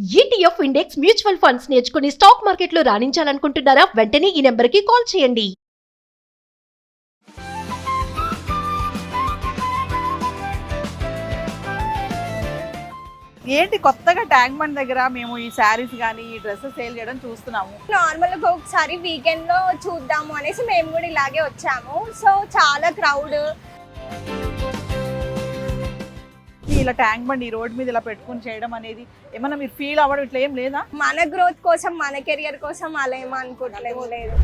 ETF index mutual funds నేర్చుకుని stock మార్కెట్లో రాణించాలనుకుంటున్నారా? వెంటనే ఈ నెంబర్కి కాల్ చేయండి. ఏంటి కొత్తగా ట్యాంక్ బండ్ దగ్గర మేము ఈ శారీస్ కానీ ఈ డ్రెస్సెస్ సేల్ చేయడం చూస్తున్నాము. నార్మల్గా ఒకసారి వీకెండ్ లో చూద్దాము అనేసి మేము కూడా ఇలాగే వచ్చాము. సో చాలా క్రౌడ్. ఇలా ట్యాంక్ బండ్ ఈ రోడ్ మీద ఇలా పెట్టుకుని చేయడం అనేది ఏమన్నా మీరు ఫీల్ అవ్వడం ఇట్లా ఏం లేదా? మన గ్రోత్ కోసం మన కెరియర్ కోసం అలా ఏమో అనుకోవట్లేదు. లేదు.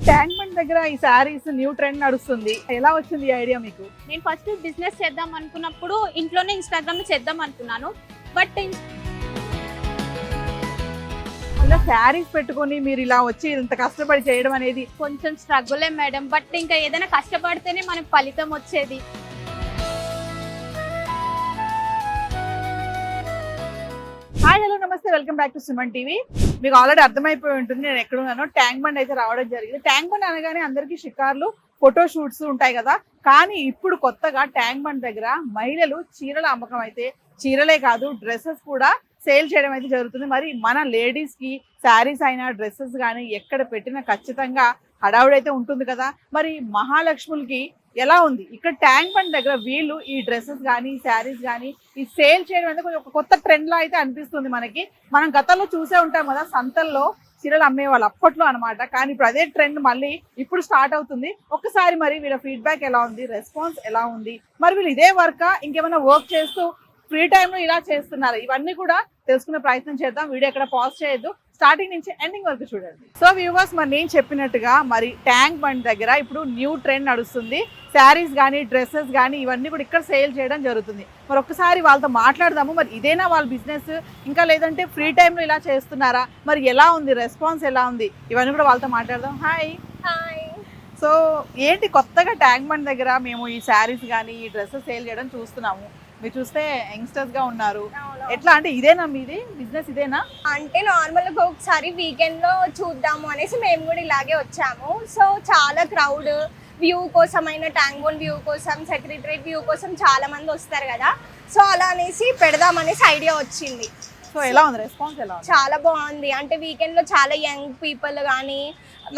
ట్యాంక్ బండ్ దగ్గర ఈ శారీస్ న్యూ ట్రెండ్ నడుస్తుంది. ఎలా వచ్చింది ఈ ఐడియా మీకు? నేను ఫస్ట్ బిజినెస్ చేద్దాం అనుకున్నప్పుడు ఇంట్లోనే ఇన్స్టాగ్రామ్ లో చేద్దాం అనుకున్నాను. బట్ ఇలా శారీస్ పెట్టుకొని మీరు ఇలా వచ్చి ఇంత కష్టపడి చేయడం అనేది కొంచెం స్ట్రగులే మేడం. బట్ ఇంకా ఏదైనా కష్టపడితేనే మనకు ఫలితం వచ్చేది. హాయ్ హలో నమస్తే, welcome back to Suman TV. మీకు ఆల్రెడీ అర్థమైపోయి ఉంటుంది నేను ఎక్కడ ఉన్నానో. ట్యాంక్ బండ్ అయితే రావడం జరిగింది. ట్యాంక్ బండ్ అనగానే అందరికీ షికార్లు, ఫోటో షూట్స్ ఉంటాయి కదా. కానీ ఇప్పుడు కొత్తగా ట్యాంక్ బండ్ దగ్గర మహిళలు చీరల అమ్మకం అయితే, చీరలే కాదు డ్రెస్సెస్ కూడా సేల్ చేయడం అయితే జరుగుతుంది. మరి మన లేడీస్ కి శారీస్ అయినా డ్రెస్సెస్ కానీ ఎక్కడ పెట్టినా ఖచ్చితంగా హడావుడైతే ఉంటుంది కదా. మరి మహాలక్ష్ములకి ఎలా ఉంది ఇక్కడ ట్యాంక్ బండ్ దగ్గర వీళ్ళు ఈ డ్రెస్సెస్ కానీ శారీస్ కానీ ఈ సేల్ చేయడం అనేది కొంచెం ఒక కొత్త ట్రెండ్ లా అయితే అనిపిస్తుంది మనకి. మనం గతంలో చూసే ఉంటాం కదా, సంతల్లో చీరలు అమ్మేవాళ్ళు అప్పట్లో అనమాట. కానీ ఇప్పుడు అదే ట్రెండ్ మళ్ళీ ఇప్పుడు స్టార్ట్ అవుతుంది. ఒక్కసారి మరి వీళ్ళ ఫీడ్బ్యాక్ ఎలా ఉంది, రెస్పాన్స్ ఎలా ఉంది, మరి వీళ్ళు ఇదే వర్క్ ఇంకేమైనా వర్క్ చేస్తూ ఫ్రీ టైంలో ఇలా చేస్తున్నారు, ఇవన్నీ కూడా తెలుసుకునే ప్రయత్నం చేద్దాం. వీడియో ఎక్కడ పాజ్ చేయొద్దు, స్టార్టింగ్ నుంచి ఎండింగ్ వరకు చూడండి. సో వ్యూవర్స్, మరి నేను చెప్పినట్టుగా మరి ట్యాంక్ బండ్ దగ్గర ఇప్పుడు న్యూ ట్రెండ్ నడుస్తుంది. శారీస్ కానీ డ్రెస్సెస్ కానీ ఇవన్నీ కూడా ఇక్కడ సేల్ చేయడం జరుగుతుంది. మరి ఒక్కసారి వాళ్ళతో మాట్లాడదాము. మరి ఇదేనా వాళ్ళ బిజినెస్, ఇంకా లేదంటే ఫ్రీ టైంలో ఇలా చేస్తున్నారా, మరి ఎలా ఉంది, రెస్పాన్స్ ఎలా ఉంది, ఇవన్నీ కూడా వాళ్ళతో మాట్లాడదాం. హాయ్. హాయ్. సో ఏంటి కొత్తగా ట్యాంక్ బండ్ దగ్గర మేము ఈ శారీస్ కానీ ఈ డ్రెస్సెస్ సేల్ చేయడం చూస్తున్నాము. మీరు చూస్తే యంగ్స్టర్స్ గా ఉన్నారు. ఎట్లా అంటే ఇదేనా మీది బిజినెస్, ఇదేనా? అంటే నార్మల్గా ఒకసారి వీకెండ్ లో చూద్దాము అనేసి మేము కూడా ఇలాగే వచ్చాము. సో చాలా క్రౌడ్. వ్యూ కోసం అయినా, ట్యాంక్ బండ్ వ్యూ కోసం, సెక్రటరేట్ వ్యూ కోసం చాలా మంది వస్తారు కదా. సో అలా అనేసి పెడదామనేసి ఐడియా వచ్చింది. సో ఎలా ఉంది రెస్పాన్స్, ఎలా ఉంది? చాలా బాగుంది. అంటే వీకెండ్ లో చాలా యంగ్ పీపుల్ కానీ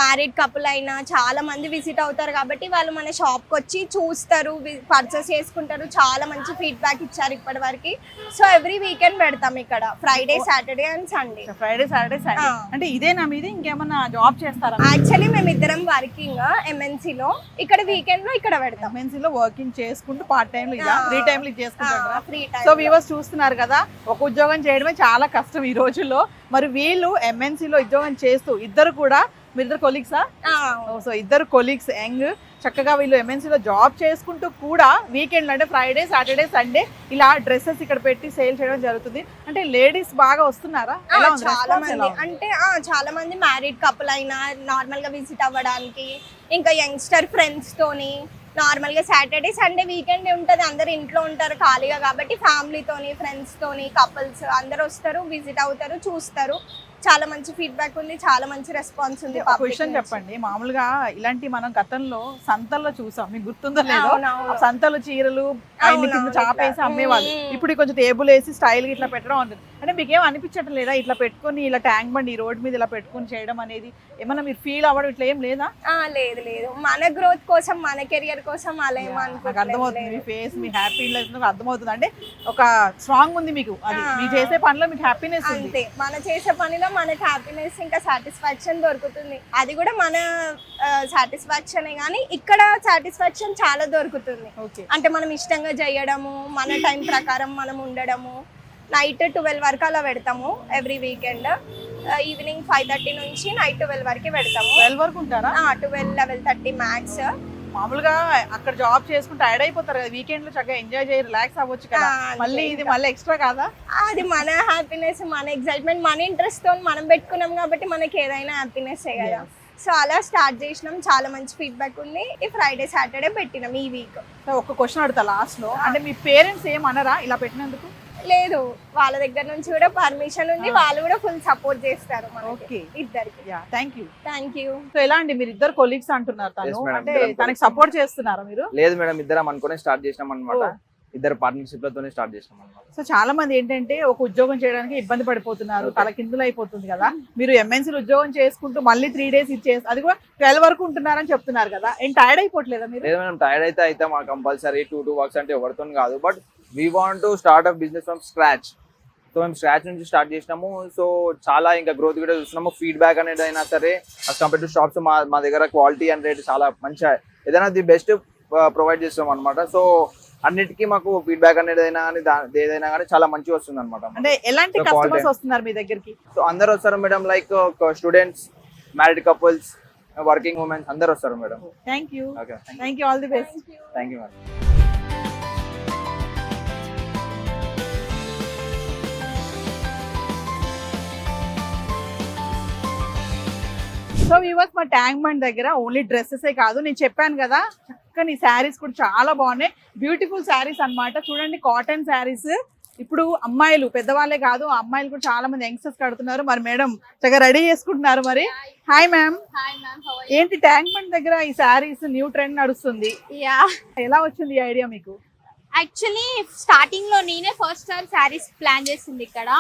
మ్యారీడ్ కపుల్ అయినా చాలా మంది విజిట్ అవుతారు కాబట్టి వాళ్ళు మన షాప్కి వచ్చి చూస్తారు, పర్చేస్ చేసుకుంటారు. చాలా మంచి ఫీడ్బ్యాక్ ఇచ్చారు ఇప్పటి వరకు. సో ఎవ్రీ వీకెండ్ పెడతాం ఇక్కడ, Friday, Saturday and Sunday. Friday, Saturday, Sunday. అంటే ఇదేనా మీది, ఇంకేమన్నా జాబ్ చేస్తారా? యాక్చువల్లీ మేము ఇద్దరం వర్కింగ్ ఎంఎన్సీ లో, ఇక్కడ వీకెండ్ లో ఇక్కడ పెడతాం. ఎంఎన్సీ లో వర్కింగ్ చేసుకుంటూ పార్ట్ టైం లో ఫ్రీ టైం లో చేసుకుంటారు. Free time. సో వ్యూవర్స్ చూస్తున్నారు కదా, ఒక ఉద్యోగం చేయడమే చాలా కష్టం ఈ రోజుల్లో. మరి వీళ్ళు ఎంఎన్సీ లో ఉద్యోగం చేస్తూ ఇద్దరు కూడా, మీరిద్దరు కొలీగ్సా? సో ఇద్దరు కొలీగ్స్ యంగ్, చక్కగా వీళ్ళు ఎంఎన్సీలో జాబ్ చేసుకుంటూ కూడా వీకెండ్ అంటే ఫ్రైడే, సాటర్డే, సండే ఇలా డ్రెస్సెస్ ఇక్కడ పెట్టి సేల్ చేయడం జరుగుతుంది. అంటే లేడీస్ బాగా వస్తున్నారా? చాలా మంది. అంటే చాలా మంది మ్యారీడ్ కపుల్ అయినా నార్మల్ గా విజిట్ అవ్వడానికి, ఇంకా యంగ్స్టర్ ఫ్రెండ్స్ తోని నార్మల్ గా సాటర్డే, సండే వీకెండ్ ఉంటుంది, అందరు ఇంట్లో ఉంటారు ఖాళీగా కాబట్టి ఫ్యామిలీతోని, ఫ్రెండ్స్ తోని, కపుల్స్ అందరు వస్తారు, విజిట్ అవుతారు, చూస్తారు. చాలా మంచి ఫీడ్బ్యాక్ ఉంది, చాలా మంచి రెస్పాన్స్ ఉంది. క్వశ్చన్ చెప్పండి, మామూలుగా ఇలాంటి మనం గతంలో సంతల్లో చూసాం, మీకు గుర్తుందో లేదో, సంతలో చీరలు కింద చాపేసి అమ్మేవాళ్ళు. ఇప్పుడు కొంచెం టేబుల్ వేసి స్టైల్ గా ఇట్లా పెట్టడం ఉంటుంది. అంటే మీకు ఏం అనిపించటం లేదా ఇట్లా పెట్టుకొని, ఇలా ట్యాంక్ బండ్ ఈ రోడ్ మీద ఇలా పెట్టుకొని చేయడం అనేది ఏమన్నా మీరు ఫీల్ అవ్వడం ఇట్లా ఏం లేదా? లేదు లేదు, మన గ్రోత్ కోసం మన కెరియర్ కోసం అలా ఏమో నాకు అర్థమవుతుంది. మీ ఫేస్, మీ హ్యాపీనెస్ అర్థమవుతుంది. అంటే ఒక స్ట్రాంగ్ ఉంది మీకు, అది మీరు చేసే పనిలో మీకు హ్యాపీనెస్ అంతే. మన చేసే పనిలో మనకి హ్యాపీనెస్ ఇంకా సాటిస్ఫాక్షన్ దొరుకుతుంది. అది కూడా మన సాటిస్ఫాక్షనే, కానీ ఇక్కడ సాటిస్ఫాక్షన్ చాలా దొరుకుతుంది. అంటే మనం ఇష్టంగా చేయడము, మన టైం ప్రకారం మనం ఉండడము. నైట్ 12 వరకు అలా పెడతాము ఎవ్రీ వీకెండ్. ఈవినింగ్ 5:30 నుంచి నైట్ 12 వరకు పెడతాము. 12 వరకు ఉంటారా? 12, 11:30 మ్యాక్స్. మామూలుగా అక్కడ జాబ్ చేసుకుంటే టైర్డ్ అయిపోతారు కదా, వీకెండ్ లో చక్కగా ఎంజాయ్ చేసి రిలాక్స్ అవ్వచ్చు కదా. మళ్ళీ ఇది మళ్ళీ ఎక్స్ట్రా కాదా? అది మన హ్యాపీనెస్, మన ఎక్సైట్మెంట్, మన ఇంట్రెస్ట్ తో మనం పెట్టుకున్నాం కాబట్టి మనకి ఏదైనా హ్యాపీనెస్ కదా. సో అలా స్టార్ట్ చేసినాం. చాలా మంచి ఫీడ్బ్యాక్ ఉంది. ఈ ఫ్రైడే, సాటర్డే పెట్టినాం ఈ వీక్. ఒక క్వశ్చన్ అడుగుతా లాస్ట్ లో, అంటే మీ పేరెంట్స్ ఏమనరా ఇలా పెట్టినందుకు? లేదు, వాళ్ళ దగ్గర నుంచి కూడా పర్మిషన్ ఉంది, వాళ్ళు కూడా ఫుల్ సపోర్ట్ చేస్తారు మనకి ఓకే, ఇద్దరికి. Yeah, thank you. Thank you. So ఎలా అండి, మీరు ఇద్దరు కొలీగ్స్ అంటున్నారు, Yes, తను madam. అంటే ఇద్దరం తనకి colleagues. సపోర్ట్ చేస్తున్నారా మీరు? లేదు మేడం, ఇద్దరం అనుకునే స్టార్ట్ చేసినాం అనమాట. Oh. ఇద్దరు పార్ట్నర్షిప్ లతోనే స్టార్ట్ చేసినాం అనమాట. సో చాలా మంది ఏంటంటే ఒక ఉద్యోగం చేయడానికి ఇబ్బంది పడిపోతున్నారు, Okay. తల కిందులు అయిపోతుంది కదా. మీరు ఎంఎన్సీలు ఉద్యోగం చేసుకుంటూ మళ్ళీ 3 days ఇచ్చేసి అది కూడా 12 వరకు ఉంటున్నారని చెప్తున్నారు కదా, ఏం టైర్డ్ అయిపోవట్లేదా మీరు? లేదు మేడం, టైర్డ్ అయితే మా కంపల్సరీ 2 వర్క్స్ అంటే ఎవరితో కాదు, but we want to start a business from scratch. So మేము స్క్రాచ్ నుంచి స్టార్ట్ చేసినాము. సో చాలా ఇంకా గ్రోత్ కూడా చూస్తున్నాము. ఫీడ్బ్యాక్ అనేది అయినా సరే అస్ కంపేర్ టు షాప్స్ మా దగ్గర క్వాలిటీ అండ్ రేట్ చాలా మంచిగా ఏదైనా ది బెస్ట్ ప్రొవైడ్ చేస్తాం అనమాట. సో అన్నిటికీ మాకు ఫీడ్బ్యాక్ అనేది అయినా కానీ ఏదైనా కానీ చాలా మంచిగా వస్తుంది అనమాట. అంటే ఎలాంటి So, కస్టమర్స్ quality. వస్తున్నారు మీ దగ్గరికి? సో అందరు వస్తారు madam, like students, married couples, working women's అందరు వస్తారు madam. Thank you, okay, thank you, all the best. Thank you madam. So viewers, మా ట్యాంక్ బండ్ దగ్గర ఓన్లీ డ్రెస్సెసే కాదు, నేను చెప్పాను కదా చక్కని శారీస్ కూడా చాలా బాగున్నాయి. బ్యూటిఫుల్ శారీస్ అన్నమాట. చూడండి, కాటన్ శారీస్. ఇప్పుడు అమ్మాయిలు పెద్దవాళ్ళే కాదు, అమ్మాయిలు కూడా చాలా మంది యంగ్స్టర్స్ కడుతున్నారు. మరి మేడం చక్కగా రెడీ చేసుకుంటున్నారు. మరి హాయ్ మ్యామ్, ఏంటి ట్యాంక్ బండ్ దగ్గర ఈ శారీస్ న్యూ ట్రెండ్ నడుస్తుంది, యా, ఎలా వచ్చింది ఈ ఐడియా మీకు? యాక్చువల్లీ స్టార్టింగ్ లో నేనే ఫస్ట్ టైం శారీస్ ప్లాన్ చేసింది ఇక్కడ.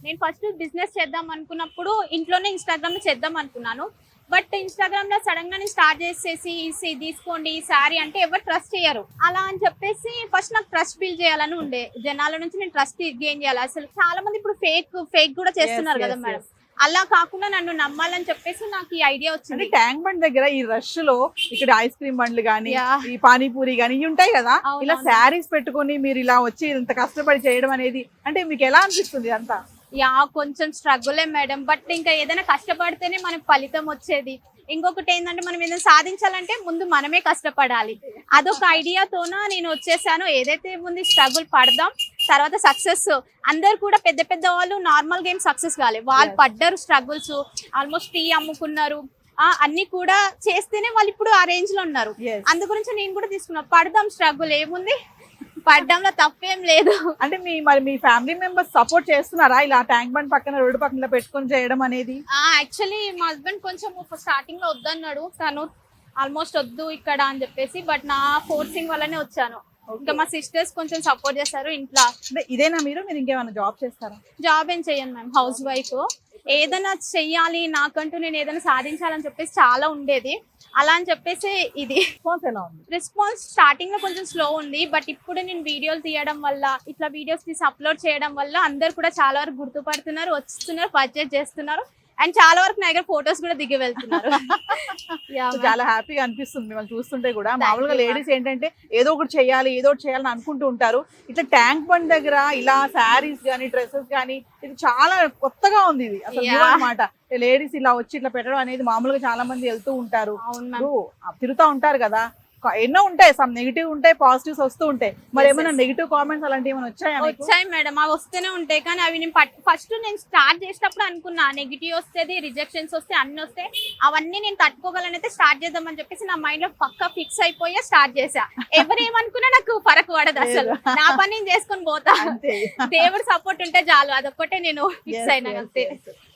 నేను ఫస్ట్ బిజినెస్ చేద్దాం అనుకున్నప్పుడు ఇంట్లోనే ఇన్స్టాగ్రామ్ లో చేద్దాం అనుకున్నాను. బట్ ఇన్స్టాగ్రామ్ లో సడన్ గా నేను స్టార్ట్ చేసేసి తీసుకోండి ఈ శారీ అంటే ఎవరు ట్రస్ట్ చేయరు. అలా అని చెప్పేసి ఫస్ట్ నాకు ట్రస్ట్ బిల్డ్ చేయాలని ఉండే, జనాల నుంచి నేను ట్రస్ట్ గెయిన్ చేయాలి. అసలు చాలా మంది ఇప్పుడు ఫేక్ కూడా చేస్తున్నారు Yes, కదా yes, మేడం. అలా కాకుండా నన్ను నమ్మాలని చెప్పేసి నాకు ఈ ఐడియా అంటే వచ్చింది. ట్యాంక్ బండ్ దగ్గర ఈ రష్ లో ఇక్కడ ఐస్ క్రీమ్ బండ్లు గానీ, Yeah. ఈ పానీపూరి గానీ ఇవి ఉంటాయి కదా, అవునవును. ఇలా శారీస్ పెట్టుకొని మీరు ఇలా వచ్చి ఇంత కష్టపడి చేయడం అనేది అంటే మీకు ఎలా అనిపిస్తుంది అంతా? యా, కొంచెం స్ట్రగులే మేడం. బట్ ఇంకా ఏదైనా కష్టపడితేనే మనకు ఫలితం వచ్చేది. ఇంకొకటి ఏంటంటే మనం ఏదైనా సాధించాలంటే ముందు మనమే కష్టపడాలి. అదొక ఐడియాతోన నేను వచ్చేసాను. ఏదైతే ముందు స్ట్రగుల్ పడదాం, తర్వాత సక్సెస్. అందరు కూడా పెద్ద పెద్ద వాళ్ళు నార్మల్ గేమ్ సక్సెస్ కాలేదు, వాళ్ళు పడ్డారు స్ట్రగుల్స్. ఆల్మోస్ట్ టీ అమ్ముకున్నారు, అన్ని కూడా చేస్తేనే వాళ్ళు ఇప్పుడు ఆ రేంజ్ లో ఉన్నారు. Yes. అందు గురించి నేను కూడా తీసుకున్నా, పడదాం, స్ట్రగుల్ ఏముంది, పడ్డంలో తప్పేం లేదు. అంటే మీ ఫ్యామిలీ మెంబర్స్ సపోర్ట్ చేస్తున్నారా ఇలా ట్యాంక్ బండ్ పక్కన రోడ్డు పక్కన పెట్టుకొని చేయడం అనేది? యాక్చువల్లీ మా హస్బెండ్ కొంచెం స్టార్టింగ్ లో వద్దన్నాడు, తను ఆల్మోస్ట్ వద్దు ఇక్కడ అని చెప్పేసి. బట్ నా ఫోర్సింగ్ వల్లనే వచ్చాను. ఇంకా మా సిస్టర్స్ కొంచెం సపోర్ట్ చేస్తారు ఇంట్లో. అంటే ఇదేనా మీరు ఇంకేమైనా జాబ్ చేస్తారా? జాబ్ ఏం చెయ్యను మ్యామ్, హౌస్ వైఫ్. ఏదైనా చెయ్యాలి, నాకంటూ నేను ఏదైనా సాధించాలని చెప్పేసి చాలా ఉండేది. అలా అని చెప్పేసి ఇది రెస్పాన్స్ ఎలా ఉంది? రెస్పాన్స్ స్టార్టింగ్ లో కొంచెం స్లో ఉంది. బట్ ఇప్పుడు నేను వీడియోలు తీయడం వల్ల, ఇట్లా వీడియోస్ తీసి అప్లోడ్ చేయడం వల్ల అందరు కూడా చాలా వరకు గుర్తుపడుతున్నారు, వస్తున్నారు, పర్చేజ్ చేస్తున్నారు. అండ్ చాలా వరకు నా దగ్గర ఫొటోస్ కూడా దిగి వెళ్తున్నారు. So, చాలా హ్యాపీగా అనిపిస్తుంది మిమ్మల్ని చూస్తుంటే కూడా. Thank మామూలుగా you, లేడీస్ ఏంటంటే ఏదో ఒకటి చేయాలని అనుకుంటూ ఉంటారు. ఇట్లా ట్యాంక్ బండ్ దగ్గర ఇలా శారీస్ గానీ, డ్రెస్సెస్ గానీ, ఇది చాలా కొత్తగా ఉంది. ఇది అసలు Yeah. అనమాట. లేడీస్ ఇలా వచ్చి ఇట్లా పెట్టడం అనేది మామూలుగా చాలా మంది వెళ్తూ ఉంటారు, అవును మ్యామ్. తిరుగుతూ ఉంటారు కదా. ఎన్నో ఉంటాయి, సమ్ నెగిటివ్ ఉంటాయి, పాజిటివ్స్ వస్తూ ఉంటాయి. మరి Yes, ఏమైనా yes. నెగిటివ్ కామెంట్స్ అలాంటివి ఏమైనా వచ్చాయా మీకు? వచ్చాయి మేడం, అవి వస్తూనే ఉంటాయి. కానీ అవి నేను ఫస్ట్ నేను స్టార్ట్ చేసేటప్పుడు అనుకున్నా నెగిటివ్ వస్తుంది, రిజెక్షన్స్ వస్తే అన్ని వస్తాయి, అవన్నీ నేను తట్టుకోగలను అయితే స్టార్ట్ చేద్దామని చెప్పేసి నా మైండ్ లో పక్కా ఫిక్స్ అయిపోయా స్టార్ట్ చేసా. ఎవరు ఏమనుకున్నా నాకు ఫరక్ పడదు, అసలు నా పని నేను చేసుకొని పోతా. అంతే. దేవుడు సపోర్ట్ ఉంటే చాలు, అదొక్కటే నేను ఫిక్స్ అయినా అంతే.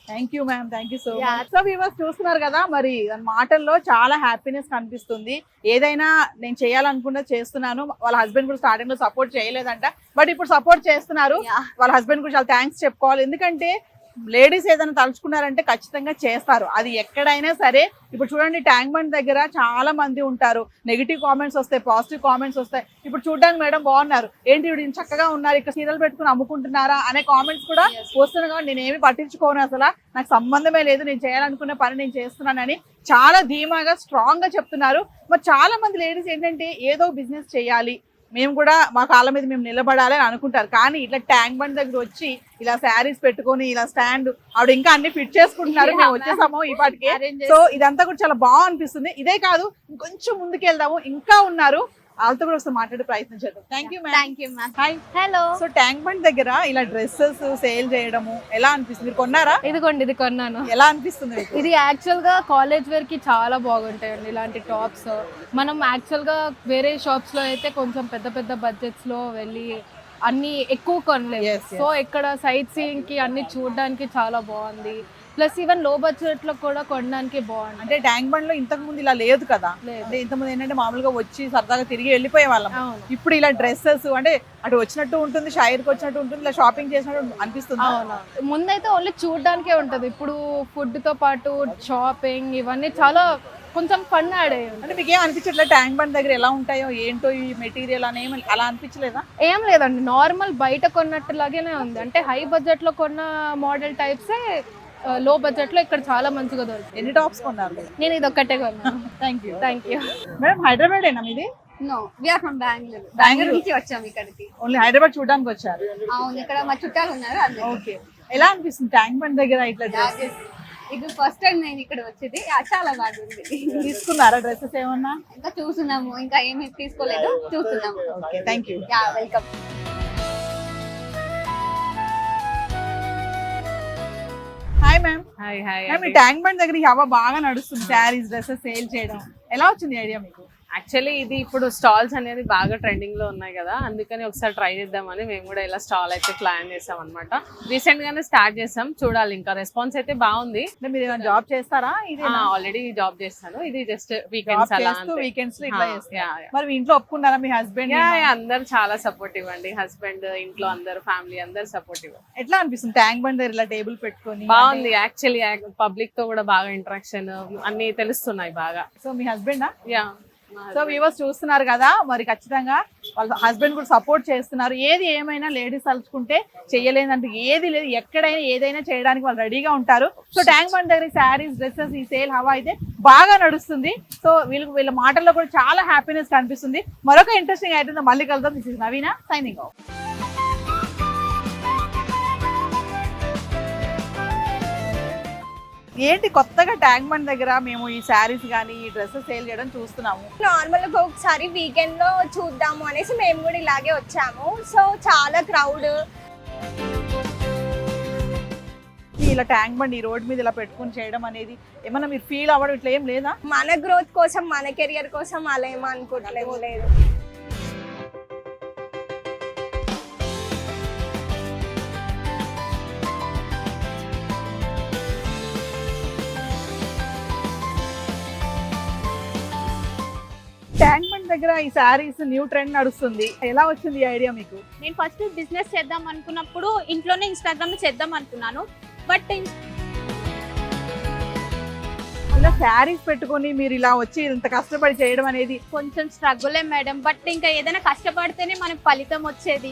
Thank you ma'am, thank you so Yeah. Much. So viewers చూస్తున్నారు కదా, మరి మాటల్లో చాలా హ్యాపీనెస్ కనిపిస్తుంది. ఏదైనా నేను చేయాలనుకున్నది చేస్తున్నాను. వాళ్ళ హస్బెండ్ కూడా స్టార్టింగ్ లో సపోర్ట్ చేయలేదంట, బట్ ఇప్పుడు సపోర్ట్ చేస్తున్నారు. Yeah. వాళ్ళ హస్బెండ్ కూడా చాలా థ్యాంక్స్ చెప్పుకోవాలి. ఎందుకంటే లేడీస్ ఏదైనా తలుచుకున్నారంటే ఖచ్చితంగా చేస్తారు, అది ఎక్కడైనా సరే. ఇప్పుడు చూడండి, ట్యాంక్ బండ్ దగ్గర చాలా మంది ఉంటారు, నెగిటివ్ కామెంట్స్ వస్తాయి, పాజిటివ్ కామెంట్స్ వస్తాయి. ఇప్పుడు చూడడానికి మేడం బాగున్నారు, ఏంటి వీడు చక్కగా ఉన్నారు, ఇక్కడ చీరలు పెట్టుకుని అమ్ముకుంటున్నారా అనే కామెంట్స్ కూడా వస్తున్నాయి. కాబట్టి నేను ఏమి పట్టించుకోను, అసలు నాకు సంబంధమే లేదు, నేను చేయాలనుకున్న పని నేను చేస్తున్నానని చాలా ధీమాగా స్ట్రాంగ్ గా చెప్తున్నారు. మరి చాలా మంది లేడీస్ ఏంటంటే ఏదో బిజినెస్ చేయాలి, మేము కూడా మా కాళ్ళ మీద మేము నిలబడాలి అని అనుకుంటారు. కానీ ఇట్లా ట్యాంక్ బండ్ దగ్గర వచ్చి ఇలా శారీస్ పెట్టుకొని ఇలా స్టాండ్ ఆవిడ ఇంకా అన్ని ఫిట్ చేసుకుంటున్నారు. మేము వచ్చేసాము ఈ పాటికి. సో ఇదంతా కూడా చాలా బాగా అనిపిస్తుంది. ఇదే కాదు, ఇంకొంచెం ముందుకు వెళ్దాము, ఇంకా ఉన్నారు, వాళ్ళతో కూడా ఒకసారి మాట్లాడే ప్రయత్నం చేద్దాం. Thank you ma'am. Thank you ma'am. Hi. Hello, so tank bund దగ్గర ఇలా డ్రెస్సెస్ సేల్ చేయడము ఎలా అనిపిస్తుంది? మీరు కొన్నారా? ఇదిగోండి, ఇది కొన్నాను. ఎలా అనిపిస్తుంది మీకు? ఇది యాక్చువల్ గా కాలేజ్ వేర్ కి చాలా బాగుంటాయండి ఇలాంటి టాప్స్. మనం యాక్చువల్ గా వేరే షాప్స్ లో అయితే కొంచెం పెద్ద పెద్ద బడ్జెట్స్ లో వెళ్ళి అన్ని ఎక్కువ కొనలేదు. Yes, yes. సో ఇక్కడ సైట్ సీయింగ్ కి అన్ని చూడడానికి చాలా బాగుంది. ప్లస్ ఈవెన్ లో బడ్జెట్ లో కూడా కొనడానికి బాగుంది. అంటే ట్యాంక్ బండ్ లో ఇంతకు ముందు ఇలా లేదు కదా, లేదు. అంటే ఇంతకుముందు ఏంటంటే మామూలుగా వచ్చి సరదాగా తిరిగి వెళ్ళిపోయే వాళ్ళం. అవును. ఇప్పుడు ఇలా డ్రెస్సెస్ అంటే అటు వచ్చినట్టు ఉంటుంది, షైర్కి వచ్చినట్టు ఉంటుంది, ఇలా షాపింగ్ చేసినట్టు అనిపిస్తుంది. అవును. ముందైతే ఓన్లీ చూడడానికే ఉంటది. ఇప్పుడు ఫుడ్ తో పాటు షాపింగ్ ఇవన్నీ చాలా కొంచెం ఫన్ యాడ్ అయ్యి ఉంది. అంటే మీకు ఏం అనిపించట్లే ట్యాంక్ బండ్ దగ్గర ఎలా ఉంటాయో ఏంటో ఈ మెటీరియల్ అని ఏమి అలా అనిపించలేదా? ఏం లేదండి, నార్మల్ బయట కొన్నట్టులాగానే ఉంది. అంటే హై బడ్జెట్ లో కొన్న మోడల్ టైప్సే లో బడ్జెట్ లో ఇక్కడ చాలా మంచిగా దొరుకుతుంది. ఎన్ని టాప్స్ కొన్నారు? నేను ఇది ఒక్కటే కొన్నాను. Thank you. Thank you. Madam హైదరాబాదేనా మీది? No we are from Bengaluru. Bengaluru Bengaluru నుంచి వచ్చాము ఇక్కడికి. ఓన్లీ హైదరాబాద్ చూడడానికి వచ్చారు? అవును, ఇక్కడ మా చుట్టాలు ఉన్నారు. ఓకే. ఎలా అనిపిస్తుంది ట్యాంక్ బండ్ దగ్గర ఇట్లా dress? ఇది ఫస్ట్ టైం నేను ఇక్కడ వచ్చేది. చాలా బాగుంది. తీసుకున్నారా డ్రెస్సెస్ ఏమన్నా? ఇంకా చూస్తున్నాము, ఇంకా ఏమి తీసుకోలేదు, చూస్తున్నాము. Okay, thank you. Yeah, welcome. Hi ma'am. Hi hi ma'am ఈ ట్యాంక్ బండ్ దగ్గర ఈ హవా బాగా నడుస్తుంది, శారీస్ డ్రెస్సెస్ సేల్ చేయడం. ఎలా వచ్చింది ఐడియా మీకు? యాక్చువల్లీ ఇది ఇప్పుడు స్టాల్స్ అనేది బాగా ట్రెండింగ్ లో ఉన్నాయి కదా, అందుకని ఒకసారి ట్రై చేద్దామని మేము కూడా ఇలా స్టాల్ అయితే ప్లాన్ చేసాం అనమాట. రీసెంట్ గానే స్టార్ట్ చేసాం, చూడాలి. ఇంకా రెస్పాన్స్ అయితే బాగుంది. అంటే మీరు ఏమైనా జాబ్ చేస్తారా? ఇది ఆల్రెడీ జాబ్ చేస్తాను. ఇది జస్ట్ వీకెండ్స్ అలా వీకెండ్స్ లో ఇట్లా చేస్తారు. Yeah, yeah. మరి మీ ఇంట్లో ఒప్పుకున్నారా మీ హస్బెండ్? అందరు చాలా సపోర్టివ్ అండి. హస్బెండ్, ఇంట్లో అందరు, ఫ్యామిలీ అందరు సపోర్టివ్. ఎట్లా అనిపిస్తుంది ట్యాంక్ బండ్ దగ్గర ఇలా టేబుల్ పెట్టుకొని? బాగుంది. యాక్చువల్లీ పబ్లిక్ తో కూడా బాగా ఇంటరాక్షన్ అన్ని తెలుస్తున్నాయి బాగా. సో మీ హస్బెండా? యా. సో వ్యూవర్స్ చూస్తున్నారు కదా, మరి ఖచ్చితంగా వాళ్ళ హస్బెండ్ కూడా సపోర్ట్ చేస్తున్నారు. ఏది ఏమైనా లేడీస్ తలుచుకుంటే చేయలేదంటే ఏది లేదు, ఎక్కడైనా ఏదైనా చేయడానికి వాళ్ళు రెడీగా ఉంటారు. సో ట్యాంక్ బండ్ దగ్గర శారీస్ డ్రెస్సెస్ ఈ సేల్ హవా అయితే బాగా నడుస్తుంది. సో వీళ్ళ మాటల్లో కూడా చాలా హ్యాపీనెస్ కనిపిస్తుంది. మరొక ఇంట్రెస్టింగ్ ఐటమ్ మళ్ళీ కలుద్దాం. This is Naveena signing off. ఏంటి కొత్తగా ట్యాంక్ బండ్ దగ్గర మేము ఈ శారీస్ కానీ ఈ డ్రెస్సెస్ సేల్ చేయడం చూస్తున్నాము. నార్మల్ గా ఒకసారి వీకెండ్ లో చూద్దాము అనేసి మేము కూడా ఇలాగే వచ్చాము. సో చాలా క్రౌడ్. ఇలా ట్యాంక్ బండ్ ఈ రోడ్ మీద ఇలా పెట్టుకొని చేయడం అనేది ఏమన్నా మీరు ఫీల్ అవ్వడం ఇట్లా ఏం లేదా? మన గ్రోత్ కోసం, మన కెరియర్ కోసం అలా ఏమో అనుకోవట్లేదు. లేదు. ట్యాంక్ బండ్ దగ్గర ఈ శారీస్ న్యూ ట్రెండ్ నడుస్తుంది. ఎలా వచ్చింది ఈ ఐడియా మీకు? నేను ఫస్ట్ బిజినెస్ చేద్దాం అనుకున్నప్పుడు ఇంట్లోనే ఇన్స్టాగ్రామ్ లో చేద్దాం అనుకున్నాను. బట్ ఇలా శారీస్ పెట్టుకొని మీరు ఇలా వచ్చి ఇంత కష్టపడి చేయడం అనేది కొంచెం స్ట్రగులే మేడం. బట్ ఇంకా ఏదైనా కష్టపడితేనే మనకు ఫలితం వచ్చేది.